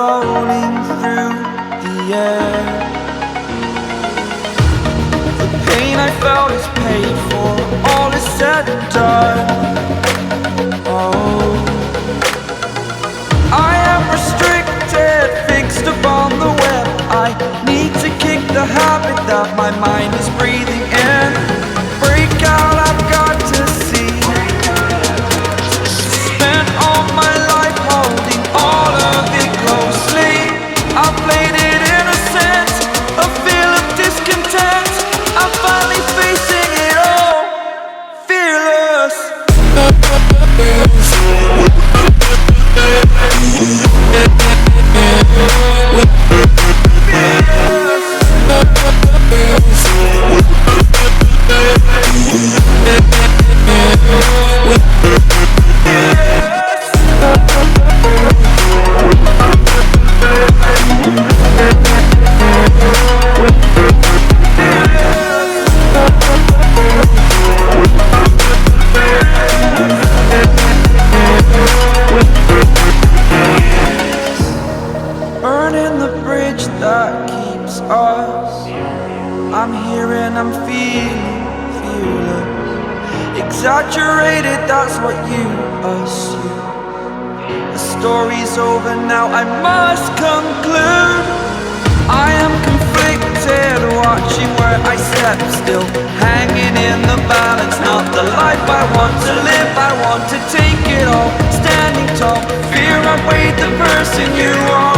rolling through the air. The pain I felt is paid for, all is said and done. Oh, I am restricted, fixed upon the web. I need to kick the habit that my mind is breathing in. Break out, I've got to see. Spent all my life holding all of it closely. I played it innocent, a feel of discontent. I'm finally facing it all, fearless. Burning the bridge that keeps us. I'm here and I'm feeling fearless. Exaggerated, that's what you assume. The story's over now, I must conclude. I am conflicted, watching where I step still, hanging in the balance. Not the life I want to live, I want to take it all. Standing tall, fear I weighed the person you are.